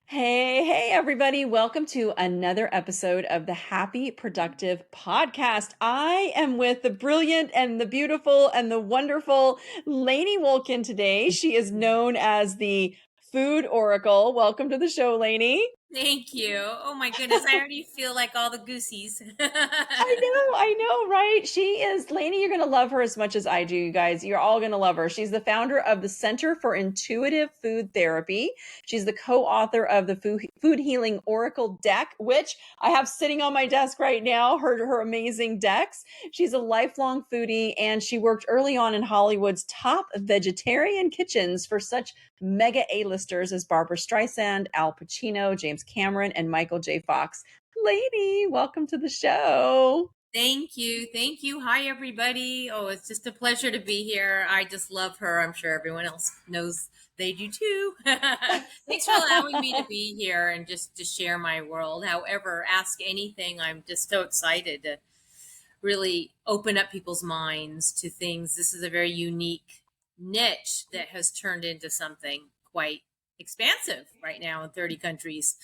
Hey, everybody. Welcome to another episode of the Happy Productive Podcast. I am with the brilliant and the beautiful and the wonderful Lainie Wulkan today. She is known as the Food Oracle. Welcome to the show, Lainie. Thank you. Oh my goodness, I already feel like all the goosies. I know, right? She is, Lainey, you're going to love her as much as I do, you guys. You're all going to love her. She's the founder of the Center for Intuitive Food Therapy. She's the co-author of the Food Healing Oracle deck, which I have sitting on my desk right now, her amazing decks. She's a lifelong foodie, and she worked early on in Hollywood's top vegetarian kitchens for such mega A-listers as Barbara Streisand, Al Pacino, James Cameron, and Michael J. Fox. Lady, welcome to the show. Thank you. Thank you. Hi, everybody. Oh, it's just a pleasure to be here. I just love her. I'm sure everyone else knows they do too. Thanks for allowing me to be here and just to share my world. However, ask anything. I'm just so excited to really open up people's minds to things. This is a very unique niche that has turned into something quite expansive right now in 30 countries.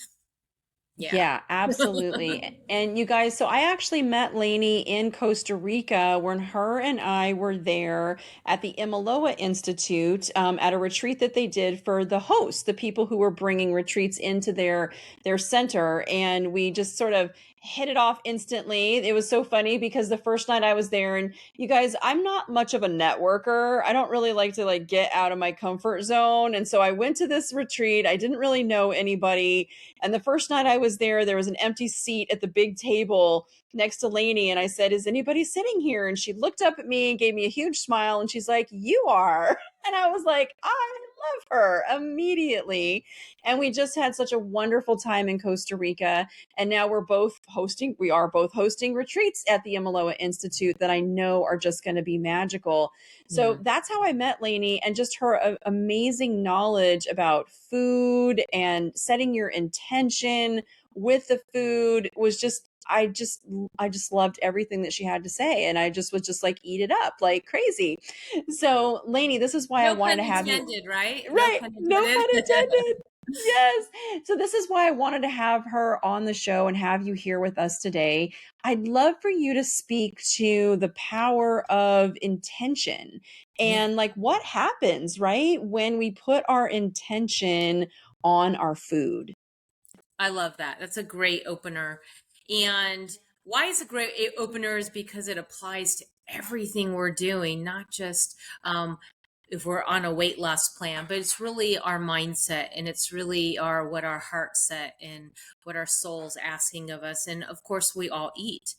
Yeah, absolutely. And you guys, so I actually met Lainey in Costa Rica when her and I were there at the Imaloa Institute at a retreat that they did for the hosts, the people who were bringing retreats into their center. And we just sort of hit it off instantly. It was so funny because the first night I was there, and you guys, I'm not much of a networker. I don't really like to get out of my comfort zone. And so I went to this retreat. I didn't really know anybody. And the first night I was there was an empty seat at the big table next to Lainey. And I said, "Is anybody sitting here?" And she looked up at me and gave me a huge smile. And she's like, "You are." And I was like, I love her immediately. And we just had such a wonderful time in Costa Rica. And now we are both hosting retreats at the Imaloa Institute that I know are just going to be magical. So Yeah. that's how I met Lainey, and just her amazing knowledge about food and setting your intention with the food was just I just loved everything that she had to say, and I just was just like eat it up like crazy. So Lainey, this is why I No wanted pun to have you. intended, right? No Right, pun no intended. pun intended. Yes. So this is why I wanted to have her on the show and have you here with us today. I'd love for you to speak to the power of intention Yeah, and what happens, right, when we put our intention on our food. I love that. That's a great opener. And why is a great opener is because it applies to everything we're doing, not just if we're on a weight loss plan, but it's really our mindset, and it's really our what our heart set and what our soul's asking of us. And of course, we all eat.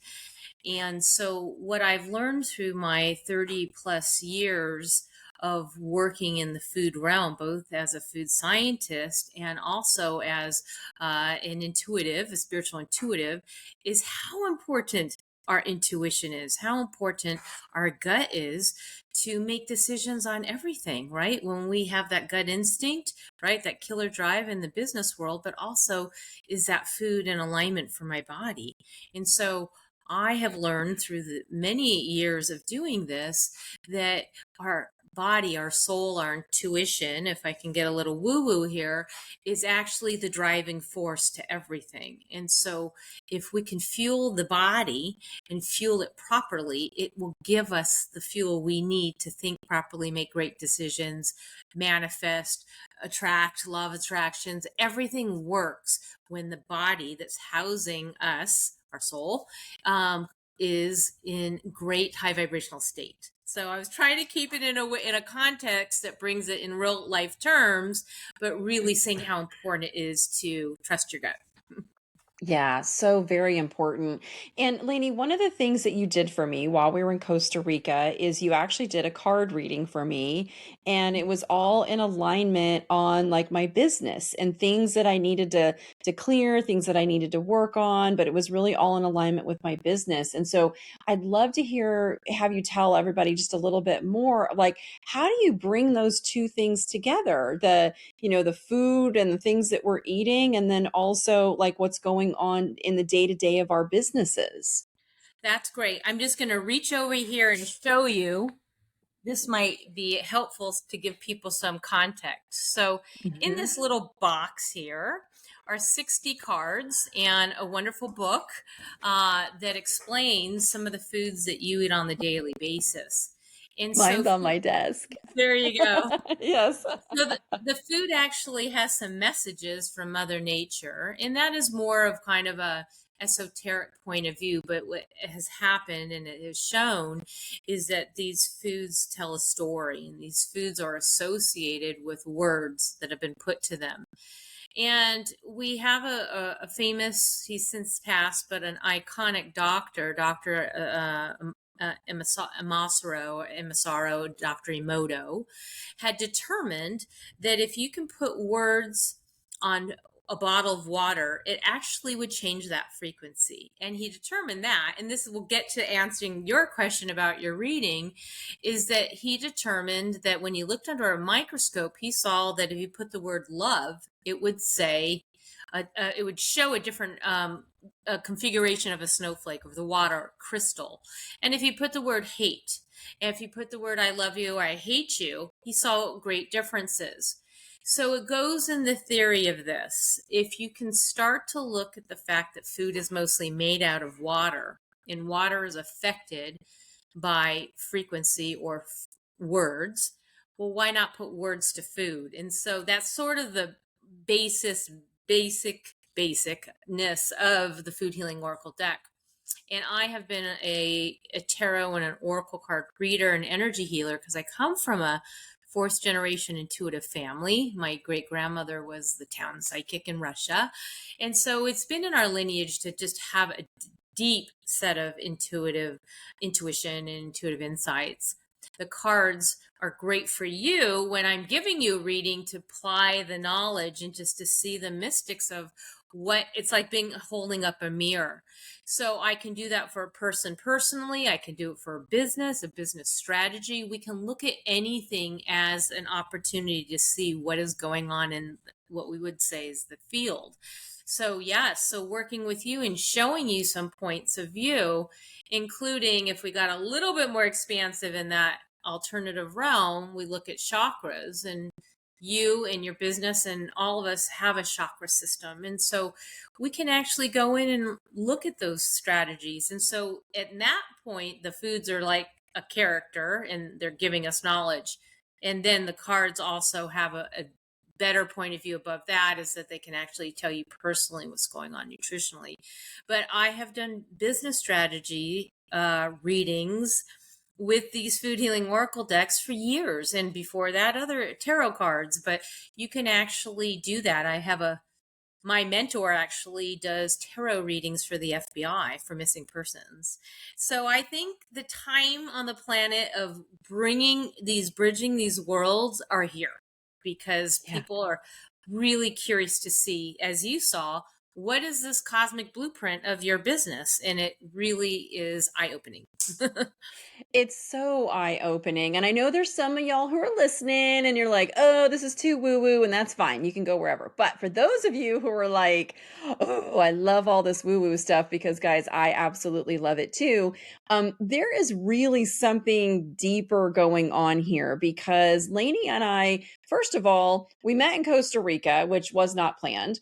And so, what I've learned through my 30 plus years of working in the food realm, both as a food scientist and also as an intuitive, a spiritual intuitive, is how important our intuition is, how important our gut is to make decisions on everything, right? When we have that gut instinct, right? That killer drive in the business world, but also is that food in alignment for my body? And so, I have learned through the many years of doing this that our body, our soul, our intuition, if I can get a little woo woo here, is actually the driving force to everything. And so, if we can fuel the body and fuel it properly, it will give us the fuel we need to think properly, make great decisions, manifest, attract, law of attractions. Everything works when the body that's housing us, our soul, is in great high vibrational state. So I was trying to keep it in a context that brings it in real life terms, but really saying how important it is to trust your gut. Yeah, so very important. And Lainey, one of the things that you did for me while we were in Costa Rica is you actually did a card reading for me. And it was all in alignment on my business and things that I needed to clear, things that I needed to work on, but it was really all in alignment with my business. And so I'd love to have you tell everybody just a little bit more, how do you bring those two things together? The food and the things that we're eating, and then also what's going on in the day to day of our businesses. That's great. I'm just going to reach over here and show you. this might be helpful to give people some context. So, in Mhm. this little box here are 60 cards and a wonderful book that explains some of the foods that you eat on the daily basis. And so, Mine's on my desk. there you go. Yes. So the food actually has some messages from Mother Nature, and that is more of kind of a esoteric point of view. But what has happened and it has shown is that these foods tell a story, and these foods are associated with words that have been put to them. And we have a famous, he's since passed, but an iconic doctor, Dr. Emasaro, Dr. Emoto, had determined that if you can put words on a bottle of water, it actually would change that frequency. And he determined that, and this will get to answering your question about your reading, is that he determined that when he looked under a microscope, he saw that if you put the word love, it would say, it would show a different a configuration of a snowflake, of the water crystal. And if you put the word hate, if you put the word I love you or I hate you, he saw great differences. So it goes in the theory of this. If you can start to look at the fact that food is mostly made out of water, and water is affected by frequency or words, well, why not put words to food? And so that's sort of the basicness of the Food Healing Oracle deck. And I have been a tarot and an oracle card reader and energy healer because I come from a fourth generation intuitive family. My great grandmother was the town psychic in Russia. And so it's been in our lineage to just have a deep set of intuition and intuitive insights. The cards are great for you when I'm giving you a reading to apply the knowledge and just to see the mystics of what it's like being holding up a mirror. So I can do that for a person personally. I can do it for a business strategy. We can look at anything as an opportunity to see what is going on in what we would say is the field. So yes, so working with you and showing you some points of view, including if we got a little bit more expansive in that alternative realm, we look at chakras, and you and your business and all of us have a chakra system. And so we can actually go in and look at those strategies. And so at that point, the foods are like a character and they're giving us knowledge. And then the cards also have a better point of view above that, is that they can actually tell you personally what's going on nutritionally. But I have done business strategy readings with these Food Healing Oracle decks for years, and before that other tarot cards. But you can actually do that. My mentor actually does tarot readings for the FBI for missing persons. So I think the time on the planet of bringing bridging these worlds are here, because Yeah. people are really curious to see, as you saw, what is this cosmic blueprint of your business? And it really is eye-opening. It's so eye-opening. And I know there's some of y'all who are listening and you're like, oh, this is too woo-woo, and that's fine. You can go wherever. But for those of you who are like, oh, I love all this woo-woo stuff, because guys, I absolutely love it too. There is really something deeper going on here, because Lainie and I, first of all, we met in Costa Rica, which was not planned.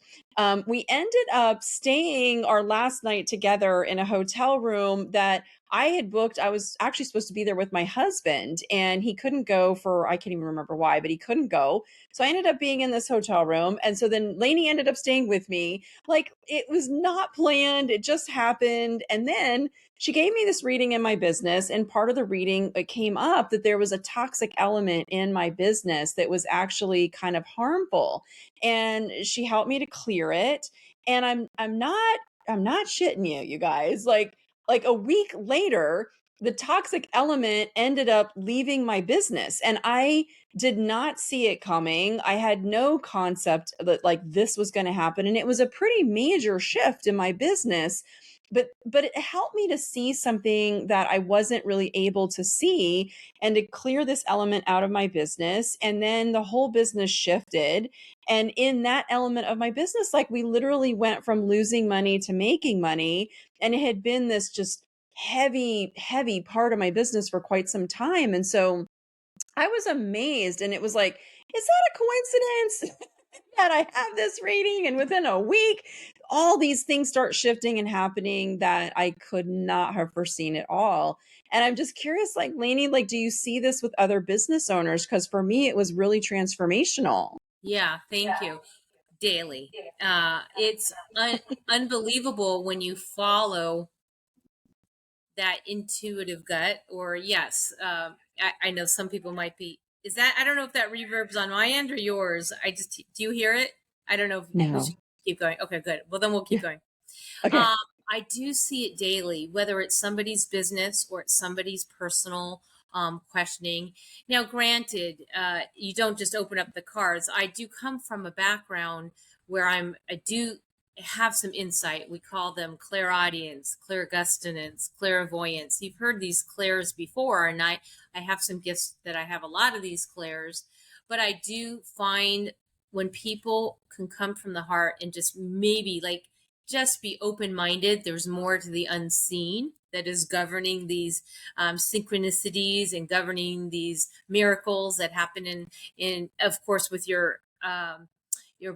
We ended up staying our last night together in a hotel room that I had booked. I was actually supposed to be there with my husband, and he couldn't go for, I can't even remember why, but he couldn't go. So I ended up being in this hotel room. And so then Lainey ended up staying with me. Like, it was not planned. It just happened. And then she gave me this reading in my business. And part of the reading, it came up that there was a toxic element in my business that was actually kind of harmful. And she helped me to clear it. And I'm not shitting you, you guys. Like a week later, the toxic element ended up leaving my business, and I did not see it coming. I had no concept that like this was going to happen, and it was a pretty major shift in my business. But it helped me to see something that I wasn't really able to see, and to clear this element out of my business. And then the whole business shifted. And in that element of my business, like, we literally went from losing money to making money. And it had been this just heavy part of my business for quite some time. And so I was amazed, and it was like, is that a coincidence that I have this reading? And within a week, all these things start shifting and happening that I could not have foreseen at all. And I'm just curious, like, Lainey, like, do you see this with other business owners? Because for me, it was really transformational. Yeah, thank you. Daily. It's unbelievable when you follow that intuitive gut. Or yes, I know some people might be. Is that, I don't know if that reverbs on my end or yours. I just, do you hear it? I don't know if we should No. keep going. Okay, good. Well, then we'll keep Yeah. going. Okay. Um, I do see it daily, whether it's somebody's business or it's somebody's personal questioning. Now, granted, you don't just open up the cards. I do come from a background where I do have some insight. We call them clairaudience, clairgustinance, clairvoyance. You've heard these clairs before, and I have some gifts that I have a lot of these clairs, but I do find when people can come from the heart and just maybe like just be open minded. There's more to the unseen that is governing these synchronicities and governing these miracles that happen in of course, with your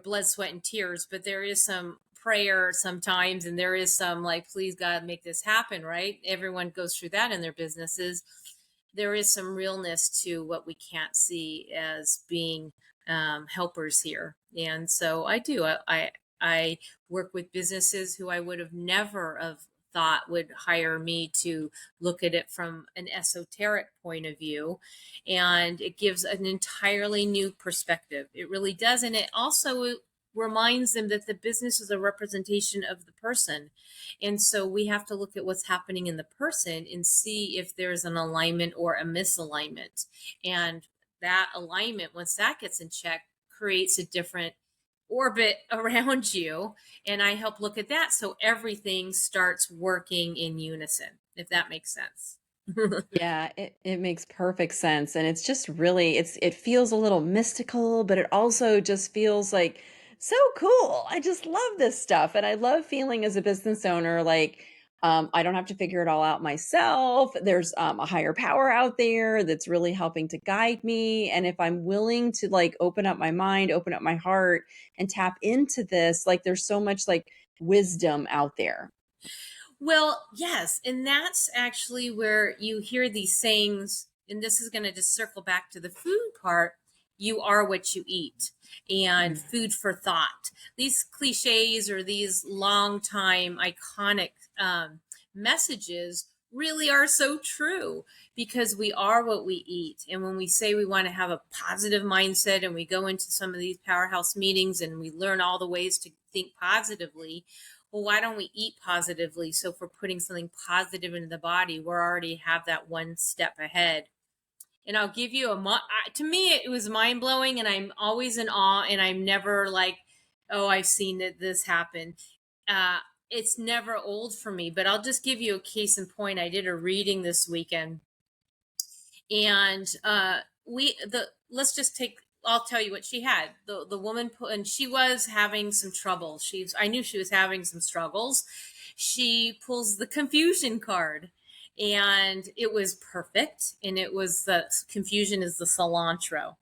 blood, sweat, and tears. But there is some prayer sometimes, and there is some like, please God, make this happen. Right? Everyone goes through that in their businesses. There is some realness to what we can't see as being helpers here. And so I do. I work with businesses who I would have never have thought would hire me to look at it from an esoteric point of view. And it gives an entirely new perspective. It really does. And it also reminds them that the business is a representation of the person. And so we have to look at what's happening in the person and see if there's an alignment or a misalignment. And that alignment, once that gets in check, creates a different orbit around you. And I help look at that so everything starts working in unison, if that makes sense. Yeah, it makes perfect sense. And it's just really it feels a little mystical, but it also just feels like so cool. I just love this stuff. And I love feeling as a business owner like I don't have to figure it all out myself. There's a higher power out there that's really helping to guide me. And if I'm willing to like open up my mind, open up my heart, and tap into this, like there's so much like wisdom out there. Well, yes. And that's actually where you hear these sayings. And this is going to just circle back to the food part. You are what you eat, and food for thought. These cliches or these long time iconic messages really are so true, because we are what we eat. And when we say we want to have a positive mindset and we go into some of these powerhouse meetings and we learn all the ways to think positively, well, why don't we eat positively? So if we're putting something positive into the body, we already have that one step ahead. And I'll give you to me, it was mind blowing, and I'm always in awe, and I'm never like, oh, I've seen this happen. Uh, it's never old for me, but I'll just give you a case in point. I did a reading this weekend, and let's just take, I'll tell you what she had. The woman and she was having some trouble. I knew she was having some struggles. She pulls the confusion card, and it was perfect. And it was, the confusion is the cilantro.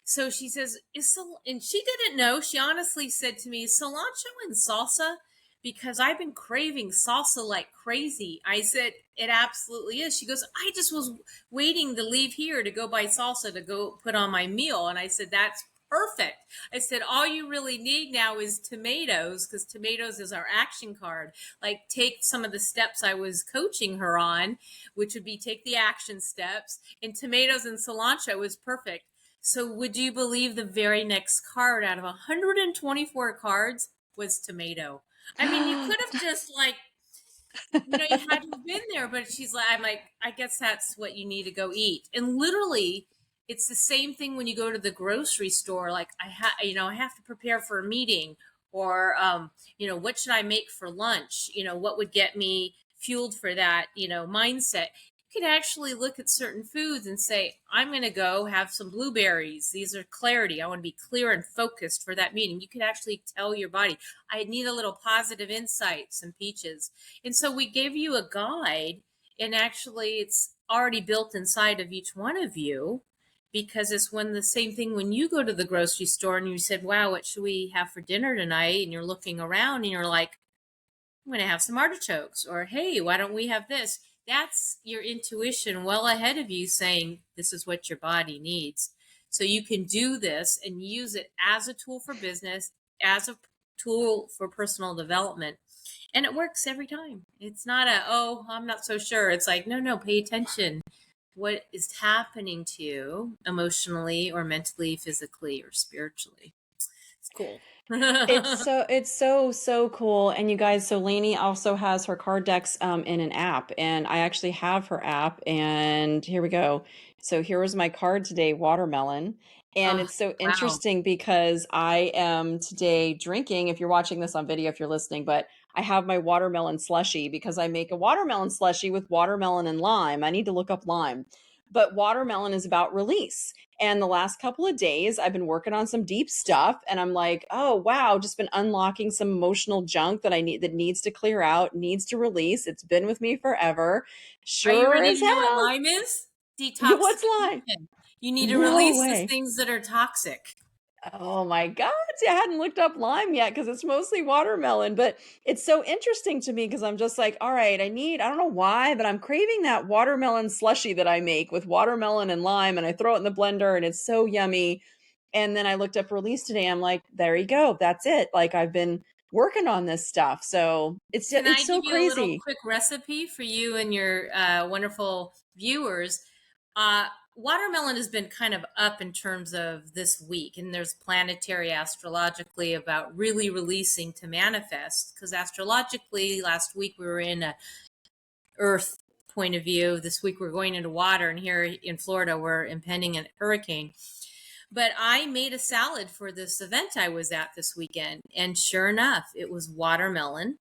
So she says, and she didn't know. She honestly said to me, cilantro and salsa, because I've been craving salsa like crazy. I said, it absolutely is. She goes, I just was waiting to leave here to go buy salsa to go put on my meal. And I said, that's perfect. I said, all you really need now is tomatoes, because tomatoes is our action card. Like, take some of the steps I was coaching her on, which would be take the action steps, and tomatoes and cilantro was perfect. So would you believe the very next card out of 124 cards was tomato? I mean, you could have just like, you had to have been there, but she's like, I'm like, I guess that's what you need to go eat. And literally, it's the same thing when you go to the grocery store. Like, I have to prepare for a meeting, or, what should I make for lunch? What would get me fueled for that, mindset. You could actually look at certain foods and say, I'm going to go have some blueberries. These are clarity. I want to be clear and focused for that meeting. You could actually tell your body, I need a little positive insight, some peaches. And so we gave you a guide, and actually it's already built inside of each one of you. because it's when the same thing when you go to the grocery store and you said, wow, what should we have for dinner tonight? And you're looking around and you're like, I'm going to have some artichokes, or hey, why don't we have this? That's your intuition well ahead of you saying this is what your body needs. So you can do this and use it as a tool for business, as a tool for personal development. And it works every time. It's not oh, I'm not so sure. It's like, no, pay attention. What is happening to you emotionally or mentally, physically or spiritually? It's cool. It's so cool. And you guys, so Lainey also has her card decks in an app, and I actually have her app, and here we go. So here was my card today, watermelon. And Oh, it's so wow. interesting because I am today drinking, if you're watching this on video, if you're listening, but I have my watermelon slushy because I make a watermelon slushy with watermelon and lime. I need to look up lime. But watermelon is about release. And the last couple of days, I've been working on some deep stuff, and I'm like, oh wow, just been unlocking some emotional junk that that needs to clear out, needs to release. It's been with me forever, Are you sure ready as to know what hell. lime is? What's line? Detoxification. You need to No release the way. things that are toxic. Oh my God. See, I hadn't looked up lime yet because it's mostly watermelon, but it's so interesting to me because I'm just like, all right, I don't know why, but I'm craving that watermelon slushy that I make with watermelon and lime, and I throw it in the blender and it's so yummy. And then I looked up release today. I'm like, there you go. That's it. Like I've been working on this stuff. So Can I it's so give you a little crazy. quick recipe for you and your wonderful viewers? Watermelon has been kind of up in terms of this week, and there's planetary astrologically about really releasing to manifest. Because astrologically, last week we were in a Earth point of view. This week we're going into water, and here in Florida we're impending a hurricane. But I made a salad for this event I was at this weekend, and sure enough, it was watermelon.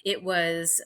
It was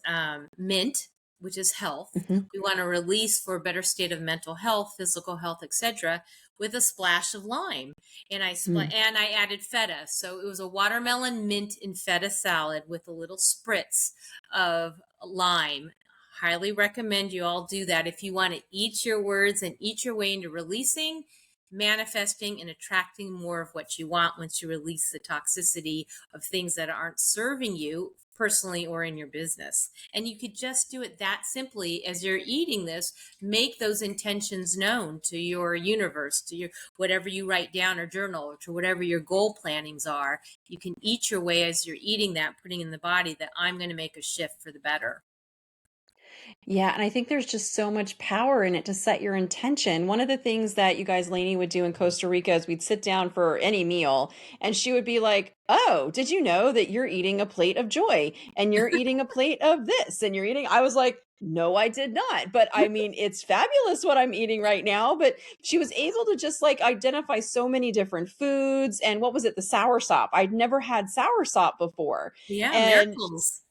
mint, which is health. Mhm. We want to release for a better state of mental health, physical health, etc., with a splash of lime. And Mm. and I added feta. So it was a watermelon, mint, and feta salad with a little spritz of lime. Highly recommend you all do that if you want to eat your words and eat your way into releasing, manifesting, and attracting more of what you want once you release the toxicity of things that aren't serving you personally or in your business. And you could just do it that simply as you're eating this. Make those intentions known to your universe, to your whatever you write down or journal, or to whatever your goal plannings are. You can eat your way as you're eating that, putting in the body that I'm going to make a shift for the better. Yeah, and I think there's just so much power in it to set your intention. One of the things that you guys, Lainey, would do in Costa Rica is we'd sit down for any meal, and she would be like, oh, did you know that you're eating a plate of joy and you're eating a plate of this and you're eating? I was like, no, I did not. But I mean, it's fabulous what I'm eating right now. But she was able to just like identify so many different foods. And what was it? The sour sop. I'd never had sour sop before. Yeah, And miracles.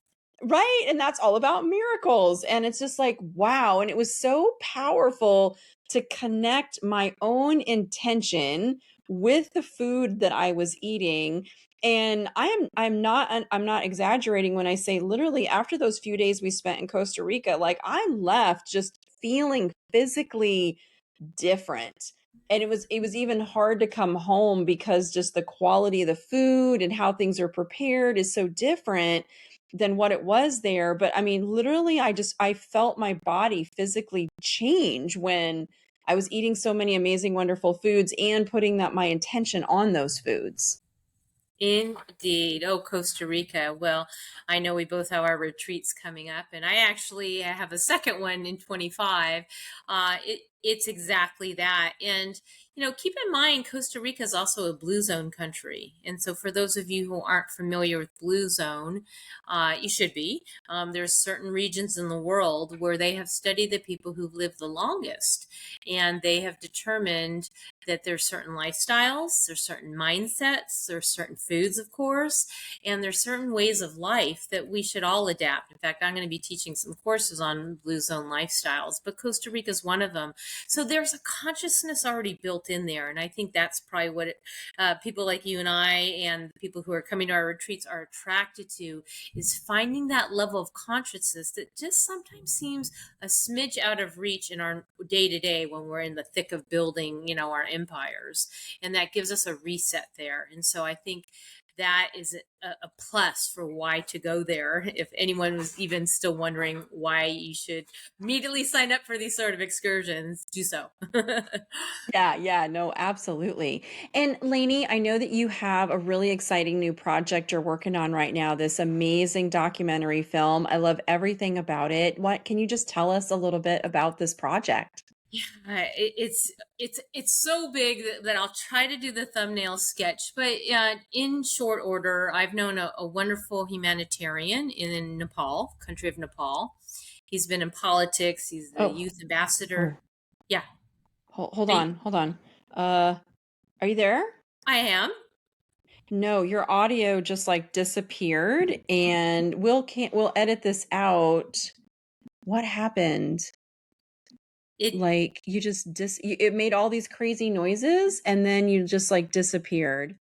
right, and that's all about miracles, and it's just like, wow, and it was so powerful to connect my own intention with the food that I was eating, and I'm not exaggerating when I say literally after those few days we spent in Costa Rica, like, I left just feeling physically different. And it was even hard to come home because just the quality of the food and how things are prepared is so different than what it was there. But I mean, literally, I felt my body physically change when I was eating so many amazing, wonderful foods and putting that my intention on those foods. Indeed. Oh, Costa Rica. Well, I know we both have our retreats coming up, and I actually have a second one in 25. It's exactly that. And, keep in mind, Costa Rica is also a blue zone country. And so for those of you who aren't familiar with blue zone, you should be. There's certain regions in the world where they have studied the people who've lived the longest, and they have determined that there's certain lifestyles, there's certain mindsets, there's certain foods, of course, and there's certain ways of life that we should all adapt. In fact, I'm going to be teaching some courses on blue zone lifestyles, but Costa Rica is one of them. So there's a consciousness already built built in there. And I think that's probably what people like you and I and the people who are coming to our retreats are attracted to, is finding that level of consciousness that just sometimes seems a smidge out of reach in our day to day when we're in the thick of building, our empires. And that gives us a reset there. And so I think that is a plus for why to go there. If anyone was even still wondering why you should immediately sign up for these sort of excursions, do so. Yeah, no, absolutely. And Lainie, I know that you have a really exciting new project you're working on right now, this amazing documentary film. I love everything about it. What can you just tell us a little bit about this project? Yeah, it's so big that I'll try to do the thumbnail sketch. But in short order, I've known a wonderful humanitarian in Nepal, country of Nepal. He's been in politics. He's the Oh, youth oh, ambassador. Yeah, hold are you- on, hold on. Uh, are you there? I am. No, your audio just like disappeared, and we'll edit this out. What happened? It Like you just it made all these crazy noises and then you just like disappeared.